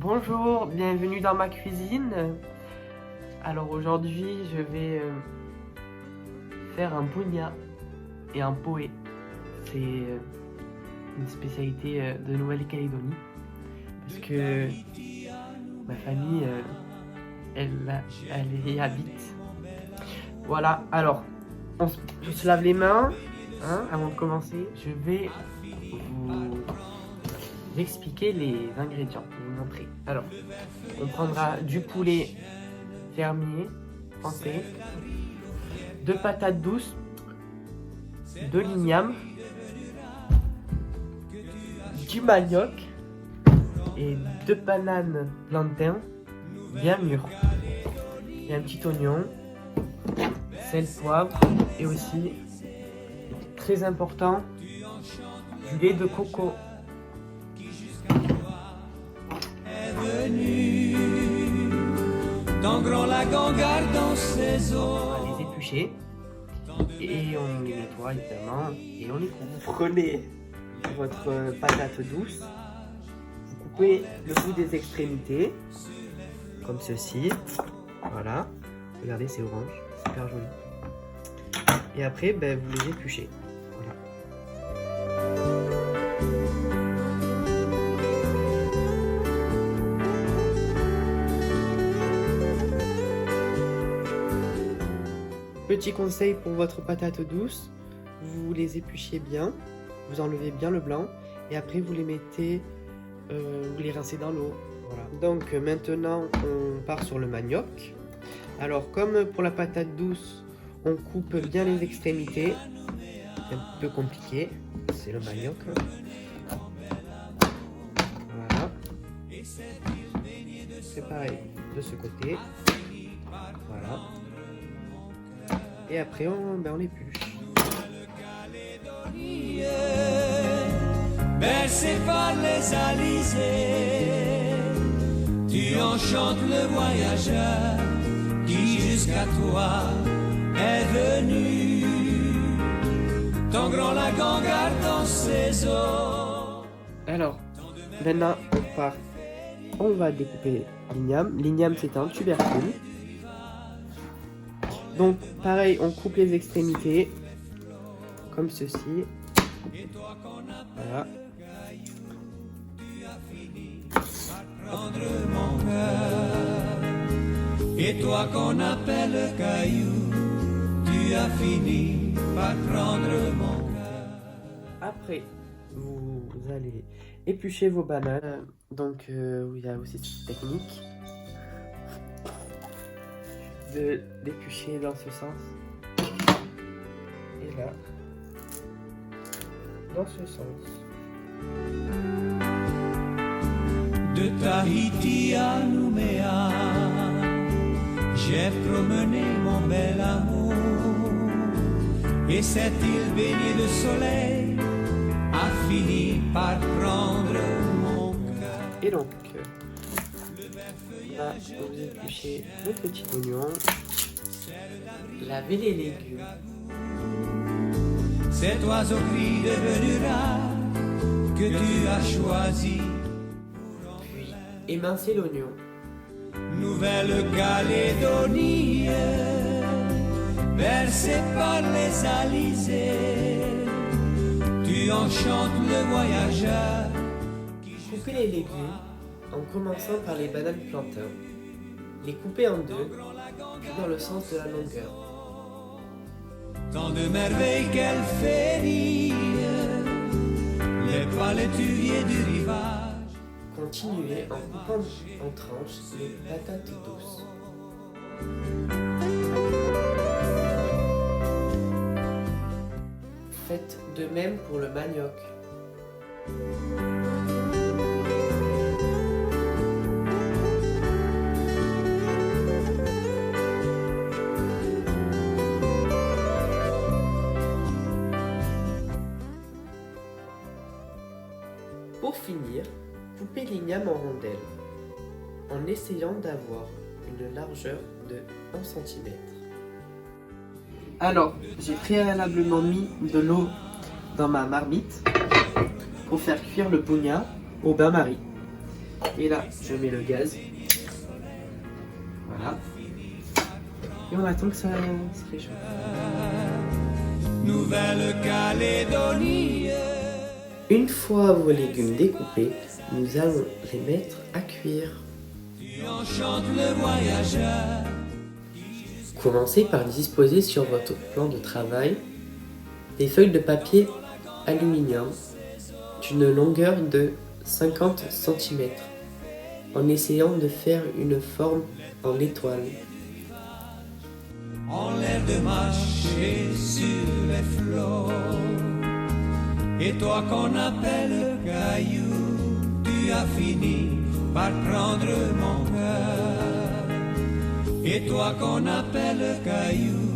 Bonjour, bienvenue dans ma cuisine. Alors aujourd'hui, je vais faire un bougna et un poé. C'est une spécialité de Nouvelle-Calédonie parce que ma famille, elle y habite. Voilà, alors on se lave les mains avant de commencer. Je vais vous expliquer les ingrédients, vous montrer. Alors, on prendra du poulet fermier français, 2 patates douces, 2 l'igname, du manioc et 2 bananes plantains bien mûres. Et un petit oignon, sel, poivre et aussi, très important, du lait de coco. Dans grand lagon gardant ses eaux. On va les éplucher et on les nettoie évidemment et on les coupe. Vous prenez votre patate douce, vous coupez le bout des extrémités comme ceci. Voilà, regardez, c'est orange, super joli. Et après, vous les épluchez. Voilà. Petit conseil pour votre patate douce, vous les épluchez bien, vous enlevez bien le blanc et après vous les mettez, vous les rincez dans l'eau. Voilà. Donc maintenant on part sur le manioc. Alors comme pour la patate douce, on coupe bien les extrémités, c'est un peu compliqué, c'est le manioc. Voilà. C'est pareil de ce côté. Voilà. Et après, on épluche. Bercé par les alizés, tu enchantes le voyageur qui jusqu'à toi est venu. Ton grand lagon garde dans ses eaux. Alors, maintenant, on part. On va découper l'igname. L'igname, c'est un tubercule. Donc, pareil, on coupe les extrémités, comme ceci. Voilà. Prendre mon cœur. Et toi qu'on appelle caillou, tu as fini par prendre mon cœur. Après, vous allez éplucher vos bananes. Donc, il y a aussi cette technique d'éplucher dans ce sens et là dans ce sens. De Tahiti à Nouméa, j'ai promené mon bel amour, et cette île baignée de soleil a fini par prendre mon cœur. Et donc là, vous épluchez le petit oignon, lavez les légumes. Cet oiseau gris devenu rare que tu as choisi. Puis émincez l'oignon. Nouvelle-Calédonie, bercée par les alizés, tu enchantes le voyageur. Coupez les légumes en commençant par les bananes plantains. Les couper en deux, puis dans le sens de la longueur. Tant de merveilles qu'elle fait rire, les palétuviers du rivage. Continuez en coupant en tranches les patates douces. Faites de même pour le manioc. Pour finir, coupez l'igname en rondelles, en essayant d'avoir une largeur de 1 cm. Alors, j'ai préalablement mis de l'eau dans ma marmite pour faire cuire le bougna au bain-marie. Et là, je mets le gaz. Voilà. Et on attend que ça se réchauffe. Nouvelle-Calédonie. Une fois vos légumes découpés, nous allons les mettre à cuire. Tu enchantes le voyageur. Commencez par disposer sur votre plan de travail des feuilles de papier aluminium d'une longueur de 50 cm en essayant de faire une forme en étoile. En l'air de marcher sur les flots. Et toi qu'on appelle caillou, tu as fini par prendre mon cœur. Et toi qu'on appelle caillou,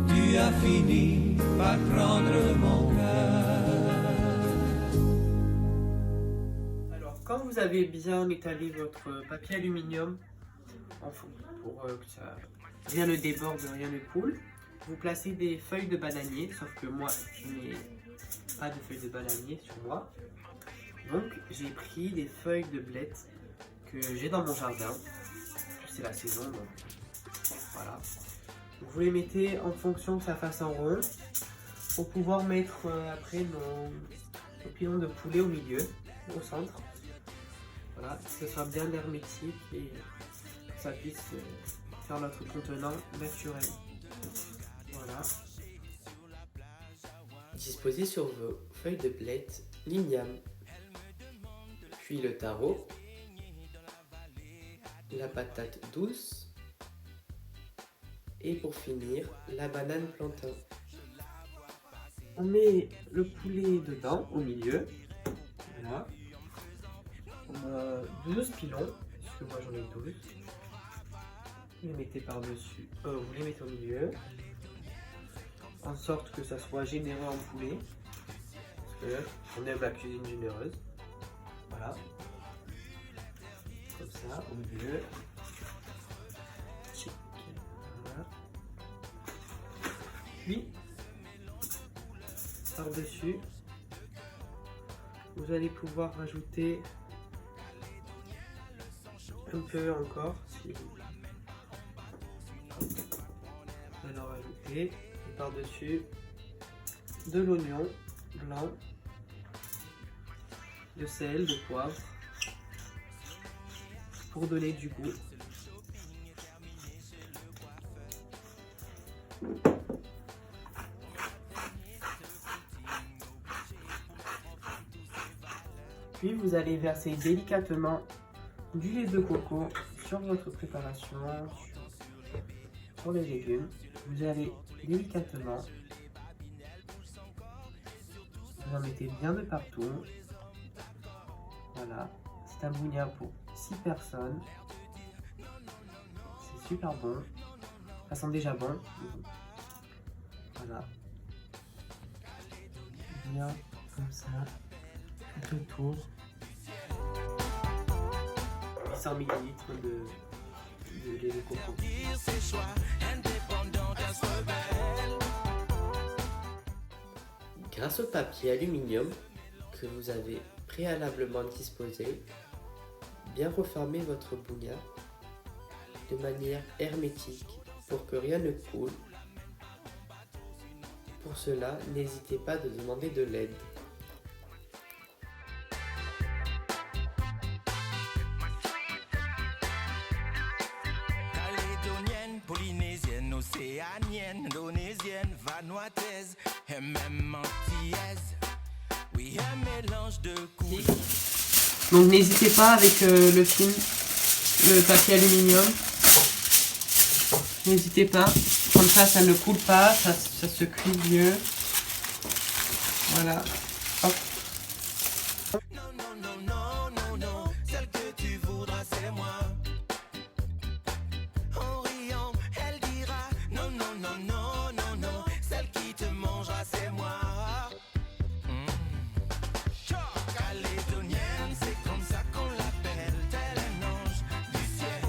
tu as fini par prendre mon cœur. Alors, quand vous avez bien étalé votre papier aluminium en fond, pour que ça, rien ne déborde, rien ne coule, vous placez des feuilles de bananier, sauf que moi, je n'ai pas de feuilles de bananier sur moi. Donc, j'ai pris des feuilles de blette que j'ai dans mon jardin. C'est la saison, donc voilà. Donc, vous les mettez en fonction que ça fasse un rond pour pouvoir mettre après nos pilons de poulet au milieu, au centre. Voilà, que ce soit bien hermétique et que ça puisse faire notre contenant naturel. Voilà. Disposez sur vos feuilles de blette l'igname, puis le taro, la patate douce et pour finir la banane plantain. On met le poulet dedans au milieu. Voilà. On a 12 pilons, parce que moi j'en ai 12. Vous les mettez par-dessus, vous les mettez au milieu, en sorte que ça soit généreux en poulet, parce qu'on aime la cuisine généreuse. Voilà. Comme ça, au milieu. Voilà. Puis, par-dessus, vous allez pouvoir rajouter un peu encore, si vous allez en rajouter, et par-dessus de l'oignon blanc, de sel, de poivre, pour donner du goût. Puis vous allez verser délicatement du lait de coco sur votre préparation, sur les légumes. Vous allez délicatement, vous en mettez bien de partout. Voilà, c'est un bougna pour 6 personnes. C'est super bon. Ça sent déjà bon. Voilà. Bien comme ça. Tout autour. 800 ml de lait de coco. Grâce au papier aluminium que vous avez préalablement disposé, bien refermez votre bougna de manière hermétique pour que rien ne coule. Pour cela, n'hésitez pas de demander de l'aide. Calédonienne, polynésienne, océanienne, indonésienne, vanuataise, et même antillaise. Oui, un mélange de couleurs. Donc n'hésitez pas avec le film, le papier aluminium. N'hésitez pas, comme ça ne coule pas, ça se cuit mieux. Voilà. Hop. Non, non, non, non, non, non, celle que tu voudras, c'est moi. En riant, elle dira non, non, non, non, non, non, celle qui te mangera, c'est moi. Calédonienne, c'est comme ça qu'on l'appelle, tel un ange du ciel.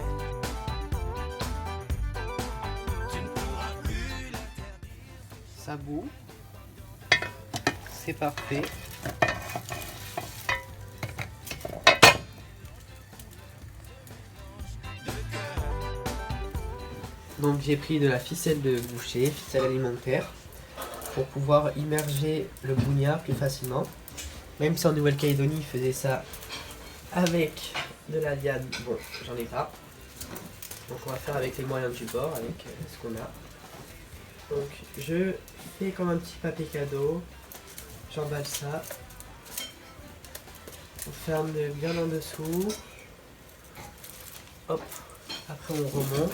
Tu ne pourras plus l'interdire. Ça bout. C'est parfait. Donc j'ai pris de la ficelle de boucher, ficelle alimentaire, pour pouvoir immerger le bougna plus facilement. Même si en Nouvelle-Calédonie ils faisaient ça avec de la liane, bon j'en ai pas. Donc on va faire avec les moyens du bord, avec ce qu'on a. Donc je fais comme un petit papier cadeau, j'emballe ça. On ferme bien en dessous. Hop, après on remonte.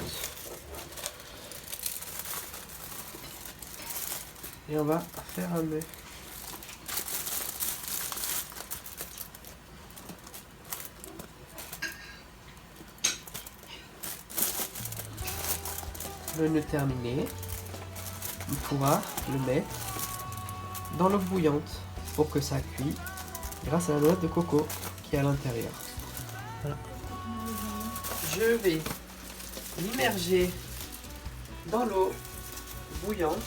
Et on va faire un nœud. Le nœud terminé, on pourra le mettre dans l'eau bouillante pour que ça cuit grâce à la noix de coco qui est à l'intérieur. Voilà. Je vais l'immerger dans l'eau bouillante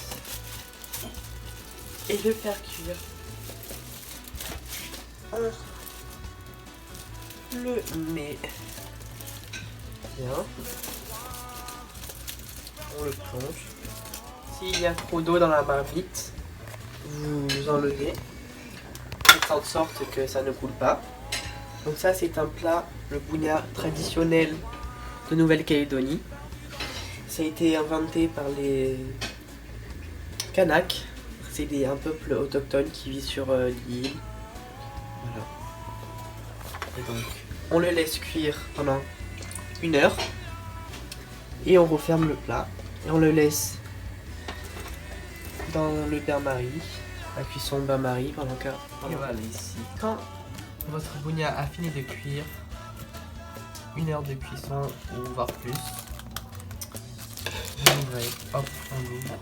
et le faire cuire. On le met bien. On le plonge. S'il y a trop d'eau dans la marmite, vous enlevez. Faites en sorte que ça ne coule pas. Donc ça c'est un plat, le bougna traditionnel de Nouvelle-Calédonie. Ça a été inventé par les Kanaks. C'est un peuple autochtone qui vit sur l'île. Voilà. Et donc on le laisse cuire pendant 1 heure. Et on referme le plat. Et on le laisse dans le bain-marie, la cuisson de bain-marie pendant que... Et voilà ici. Quand votre bougna a fini de cuire, 1 heure de cuisson ou voire plus, vous ouvrez, hop, on l'ouvre.